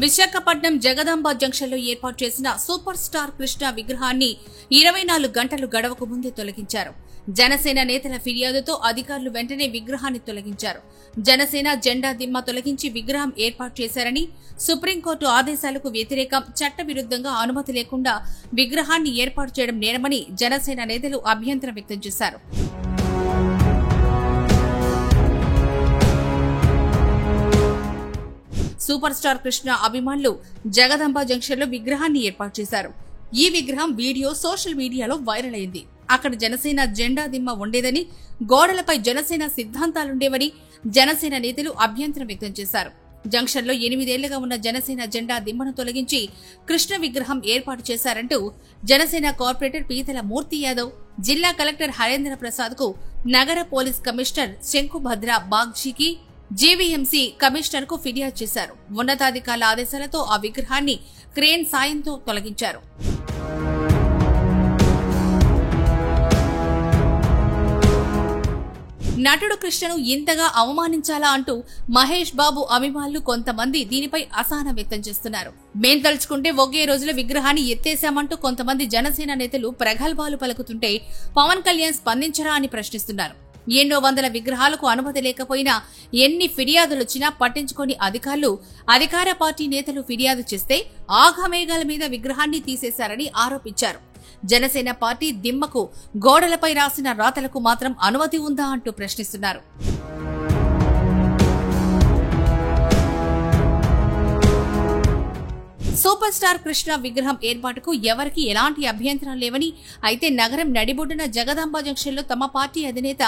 Visakhapatnam Jagadamba junction లో ఏర్పాటు చేసిన సూపర్ స్టార్ కృష్ణ విగ్రహాన్ని 24 గంటలు గడవకు ముందే తొలగించారు. జనసేన నేతల ఫిర్యాదుతో అధికారులు వెంటనే విగ్రహాన్ని తొలగించారు. జనసేన జెండా దిమ్మ తొలగించి విగ్రహం ఏర్పాటు చేశారని, సుప్రీంకోర్టు ఆదేశాలకు వ్యతిరేకం, చట్టవిరుద్ధంగా అనుమతి లేకుండా విగ్రహాన్ని ఏర్పాటు చేయడం నేరమని జనసేన నేతలు అభ్యంతరం వ్యక్తం చేశారు. సూపర్ స్టార్ కృష్ణ అభిమానులు జగదాంబ జంక్షన్ లో విగ్రహాన్ని ఏర్పాటు చేశారు. ఈ విగ్రహం వీడియో సోషల్ మీడియాలో వైరల్ అయింది. అక్కడ జనసేన జెండా దిమ్మ ఉండేదని, గోడలపై జనసేన సిద్ధాంతాలుండేవని జనసేన నేతలు అభ్యంతరం వ్యక్తం చేశారు. జంక్షన్ లో 8 ఏళ్లుగా ఉన్న జనసేన జెండా దిమ్మను తొలగించి కృష్ణ విగ్రహం ఏర్పాటు చేశారంటూ జనసేన కార్పొరేటర్ పీతల మూర్తి యాదవ్ జిల్లా కలెక్టర్ హరేంద్ర ప్రసాద్ కు, నగర పోలీస్ కమిషనర్ శంకుభద్ర బాగ్జీకి, జీవీఎంసీ కమిషనర్ కు ఫిర్యాదు చేశారు. ఉన్నతాధికారుల ఆదేశాలతో ఆ విగ్రహాన్ని క్రేన్ సాయంతో తొలగించారు. నటుడు కృష్ణను ఇంతగా అవమానించాలా అంటూ మహేష్ బాబు అభిమానులు కొంతమంది దీనిపై అసహనం వ్యక్తం చేస్తున్నారు. మేం తలుచుకుంటే ఒకే రోజులో విగ్రహాన్ని ఎత్తేశామంటూ కొంతమంది జనసేన నేతలు ప్రగల్భాలు పలుకుతుంటే పవన్ కళ్యాణ్ స్పందించరా అని ప్రశ్నిస్తున్నారు. ఎన్నో వందల విగ్రహాలకు అనుమతి లేకపోయినా, ఎన్ని ఫిర్యాదులొచ్చినా పట్టించుకోని అధికారులు, అధికార పార్టీ నేతలు ఫిర్యాదు చేస్తే ఆఘమేఘాల మీద విగ్రహాన్ని తీసేశారని ఆరోపించారు. జనసేన పార్టీ దిమ్మకు, గోడలపై రాసిన రాతలకు మాత్రం అనుమతి ఉందా అంటూ ప్రశ్నిస్తున్నారు. సూపర్ స్టార్ కృష్ణ విగ్రహం ఏర్పాటుకు ఎవరికి ఎలాంటి అభ్యంతరం లేవని, అయితే నగరం నడిబొడ్డున జగదాంబ జంక్షన్ లో తమ పార్టీ అధినేత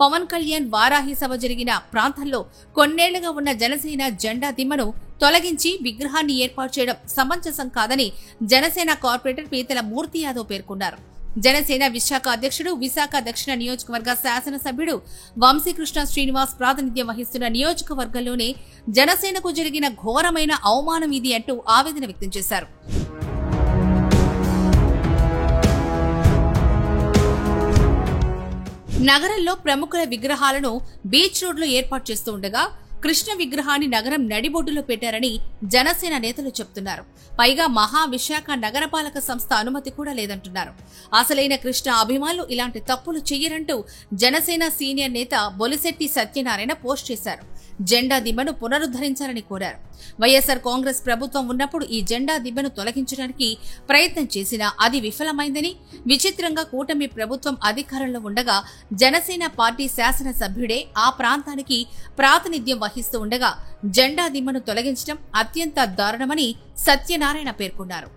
పవన్ కళ్యాణ్ వారాహి సభ జరిగిన ప్రాంతంలో కొన్నేళ్లుగా ఉన్న జనసేన జెండా దిమ్మను తొలగించి విగ్రహాన్ని ఏర్పాటు చేయడం సమంజసం కాదని జనసేన కార్పొరేటర్ పీతల మూర్తి యాదవ్ పేర్కొన్నారు. జనసేన విశాఖ అధ్యక్షుడు, విశాఖ దక్షిణ నియోజకవర్గ శాసనసభ్యుడు వంశీకృష్ణ శ్రీనివాస్ ప్రాతినిధ్యం వహిస్తున్న నియోజకవర్గంలోనే జనసేనకు జరిగిన ఘోరమైన అవమానం ఇది అంటూ ఆవేదన వ్యక్తం చేశారు. నగరంలో ప్రముఖుల విగ్రహాలను బీచ్ రోడ్ లో ఏర్పాటు చేస్తూ ఉండగా కృష్ణ విగ్రహాన్ని నగరం నడిబొడ్డులో పెట్టారని జనసేన నేతలు చెబుతున్నారు. పైగా మహావిశాఖ నగరపాలక సంస్థ అనుమతి కూడా లేదంటున్నారు. అసలైన కృష్ణ అభిమానులు ఇలాంటి తప్పులు చెయ్యరంటూ జనసేన సీనియర్ నేత బొలిశెట్టి సత్యనారాయణ పోస్ట్ చేశారు. జెండా దిమ్మను పునరుద్ధరించాలని కోరారు. వైఎస్ఆర్ కాంగ్రెస్ ప్రభుత్వం ఉన్నప్పుడు ఈ జెండా దిమ్మను తొలగించడానికి ప్రయత్నం చేసినా అది విఫలమైందని, విచిత్రంగా కూటమి ప్రభుత్వం అధికారంలో ఉండగా జనసేన పార్టీ శాసనసభ్యుడే ఆ ప్రాంతానికి ప్రాతినిధ్యం వహిస్తూ ఉండగా జెండా దిమ్మను తొలగించడం అత్యంత దారుణమని సత్యనారాయణ పేర్కొన్నారు.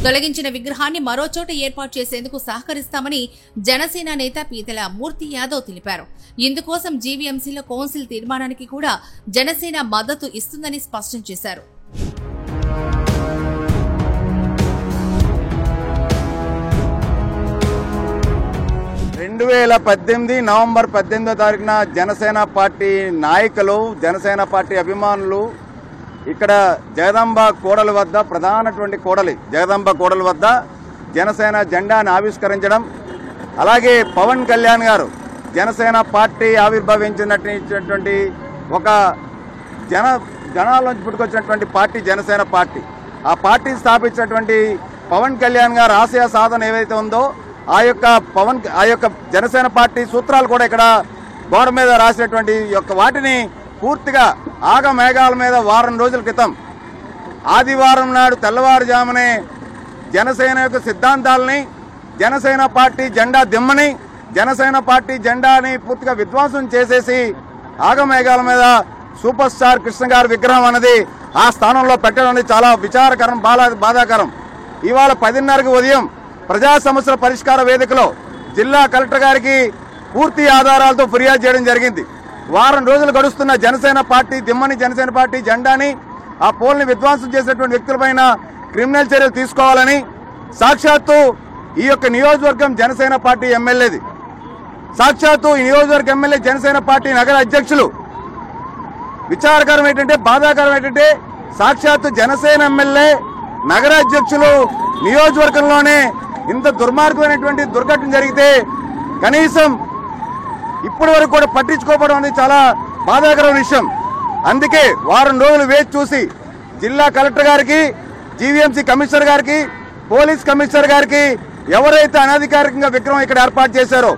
తొలగించిన విగ్రహాన్ని మరోచోట ఏర్పాటు చేసేందుకు సహకరిస్తామని జనసేన నేత పీతల మూర్తి యాదవ్ తెలిపారు. ఇందుకోసం జీవీఎంసీలో కౌన్సిల్ తీర్మానానికి కూడా జనసేన మద్దతు ఇస్తుందని స్పష్టం చేశారు. నవంబర్ 18వ తారీఖున జనసేన పార్టీ నాయకులు, జనసేన పార్టీ అభిమానులు ఇక్కడ జగదాంబ కోడల వద్ద, ప్రధానటువంటి కోడలి జగదాంబ కోడల వద్ద జనసేన జెండాను ఆవిష్కరించడం, అలాగే పవన్ కళ్యాణ్ గారు జనసేన పార్టీ ఆవిర్భవించినటువంటి ఒక జనాల్లోంచి పుట్టుకొచ్చినటువంటి పార్టీ జనసేన పార్టీ. ఆ పార్టీ స్థాపించినటువంటి పవన్ కళ్యాణ్ గారు ఆశయ సాధన ఏదైతే ఉందో ఆ యొక్క జనసేన పార్టీ సూత్రాలు కూడా ఇక్కడ గోడ మీద రాసినటువంటి యొక్క వాటిని పూర్తిగా ఆగమేఘాల మీద వారం రోజుల క్రితం ఆదివారం నాడు తెల్లవారుజామునే జనసేన యొక్క సిద్ధాంతాలని, జనసేన పార్టీ జెండా దిమ్మని, జనసేన పార్టీ జెండాని పూర్తిగా విధ్వంసం చేసేసి ఆగమేఘాల మీద సూపర్ స్టార్ కృష్ణ గారి విగ్రహం అనేది ఆ స్థానంలో పెట్టడం అనేది చాలా విచారకరం, బాధాకరం. ఇవాళ 10:30కి ఉదయం ప్రజా సమస్యల పరిష్కార వేదికలో జిల్లా కలెక్టర్ గారికి పూర్తి ఆధారాలతో ఫిర్యాదు చేయడం జరిగింది. వారం రోజులు గడుస్తున్న జనసేన పార్టీ దిమ్మని, జనసేన పార్టీ జెండాని, ఆ పోల్ని విధ్వంసం చేసినటువంటి వ్యక్తులపైన క్రిమినల్ చర్యలు తీసుకోవాలని, సాక్షాత్తు ఈ యొక్క నియోజకవర్గం జనసేన పార్టీ ఎమ్మెల్యేది, సాక్షాత్తు ఈ నియోజకవర్గ ఎమ్మెల్యే జనసేన పార్టీ నగర అధ్యక్షులు. విచారకరం ఏంటంటే, బాధాకరం ఏంటంటే, సాక్షాత్తు జనసేన ఎమ్మెల్యే నగర అధ్యక్షులు నియోజకవర్గంలోనే ఇంత దుర్మార్గమైనటువంటి దుర్ఘటన జరిగితే కనీసం ఇప్పటి వరకు కూడా పట్టించుకోవడం అనేది చాలా బాధాకరమైన విషయం. అందుకే వారం రోజులు వేచి చూసి జిల్లా కలెక్టర్ గారికి, జీవీఎంసీ కమిషనర్ గారికి, పోలీస్ కమిషనర్ గారికి ఎవరైతే అనధికారికంగా విగ్రహం ఇక్కడ ఏర్పాటు చేశారో,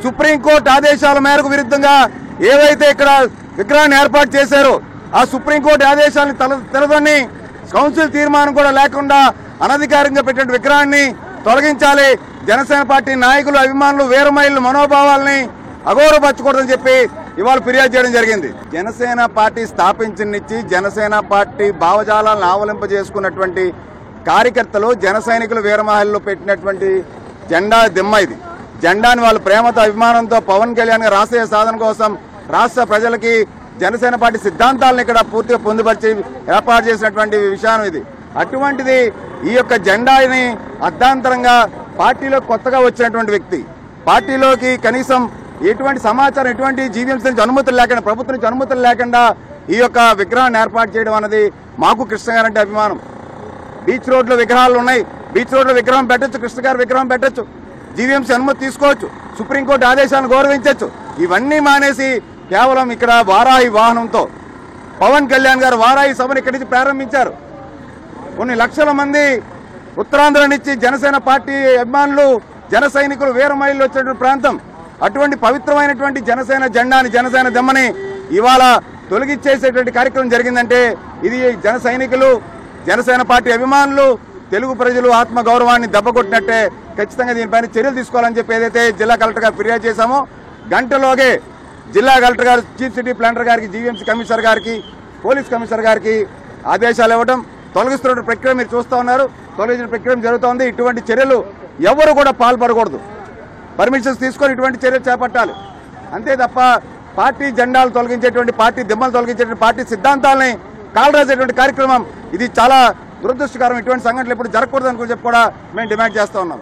సుప్రీంకోర్టు ఆదేశాల మేరకు విరుద్ధంగా ఏవైతే ఇక్కడ విగ్రహాన్ని ఏర్పాటు చేశారో ఆ సుప్రీంకోర్టు ఆదేశాలను తెలదని కౌన్సిల్ తీర్మానం కూడా లేకుండా అనధికారికంగా పెట్టిన విగ్రహాన్ని తొలగించాలి. జనసేన పార్టీ నాయకులు, అభిమానులు, వీరమహిళల మనోభావాలని అగౌరవపరచకూడదని చెప్పి ఇవాళ ఫిర్యాదు చేయడం జరిగింది. జనసేన పార్టీ స్థాపించినిచ్చి జనసేన పార్టీ భావజాలను ఆవలింపజేసుకున్నటువంటి కార్యకర్తలు, జన సైనికులు, వీరమహిళలు పెట్టినటువంటి జెండా దిమ్మ ఇది. జెండాని వాళ్ళ ప్రేమతో, అభిమానంతో పవన్ కళ్యాణ్ గారి ఆశయ సాధన కోసం రాష్ట్ర ప్రజలకి జనసేన పార్టీ సిద్ధాంతాలను ఇక్కడ పూర్తిగా పొందుపరిచి ఏర్పాటు చేసినటువంటి విషయం ఇది. అటువంటిది ఈ యొక్క జెండాని అర్ధాంతరంగా పార్టీలో కొత్తగా వచ్చినటువంటి వ్యక్తి, పార్టీలోకి కనీసం ఎటువంటి సమాచారం, ఎటువంటి జీవీఎంసీ నుంచి అనుమతులు లేకుండా, ప్రభుత్వం నుంచి అనుమతులు లేకుండా ఈ యొక్క విగ్రహాన్ని ఏర్పాటు చేయడం అనేది మాకు కృష్ణ గారంటే అభిమానం. బీచ్ రోడ్లో విగ్రహాలు ఉన్నాయి, బీచ్ రోడ్లో విగ్రహం పెట్టచ్చు, కృష్ణ గారి విగ్రహం పెట్టచ్చు, జీవీఎంసీ అనుమతి తీసుకోవచ్చు, సుప్రీంకోర్టు ఆదేశాలను గౌరవించవచ్చు. ఇవన్నీ మానేసి కేవలం ఇక్కడ వారాహి వాహనంతో పవన్ కళ్యాణ్ గారు వారాహి సభను ఇక్కడి నుంచి ప్రారంభించారు. కొన్ని లక్షల మంది ఉత్తరాంధ్ర నుంచి జనసేన పార్టీ అభిమానులు, జన సైనికులు, వీర మహిళలు వచ్చినటువంటి ప్రాంతం. అటువంటి పవిత్రమైనటువంటి జనసేన జెండాని, జనసేన దెమ్మని ఇవాళ తొలగించేసేటువంటి కార్యక్రమం జరిగిందంటే ఇది జన సైనికులు, జనసేన పార్టీ అభిమానులు, తెలుగు ప్రజలు ఆత్మ గౌరవాన్ని దెబ్బకొట్టినట్టే. ఖచ్చితంగా దీనిపైన చర్యలు తీసుకోవాలని చెప్పి ఏదైతే జిల్లా కలెక్టర్ గారు ఫిర్యాదు చేశామో గంటలోగే జిల్లా కలెక్టర్ గారు, చీఫ్ సిటీ ప్లానర్ గారికి, జీవీఎంసీ కమిషనర్ గారికి, పోలీస్ కమిషనర్ గారికి ఆదేశాలు ఇవ్వడం, తొలగిస్తున్న ప్రక్రియ మీరు చూస్తూ ఉన్నారు. తొలగించిన ప్రక్రియ జరుగుతోంది. ఇటువంటి చర్యలు ఎవరు కూడా పాల్పడకూడదు. పర్మిషన్స్ తీసుకొని ఇటువంటి చర్యలు చేపట్టాలి. అంతే తప్ప పార్టీ జెండాలు తొలగించేటువంటి, పార్టీ దిమ్మలు తొలగించేటువంటి, పార్టీ సిద్ధాంతాలని కాలరాసేటువంటి కార్యక్రమం ఇది చాలా దురదృష్టకరం. ఇటువంటి సంఘటనలు ఎప్పుడు జరగకూడదని చెప్పి కూడా మేము డిమాండ్ చేస్తూ ఉన్నాం.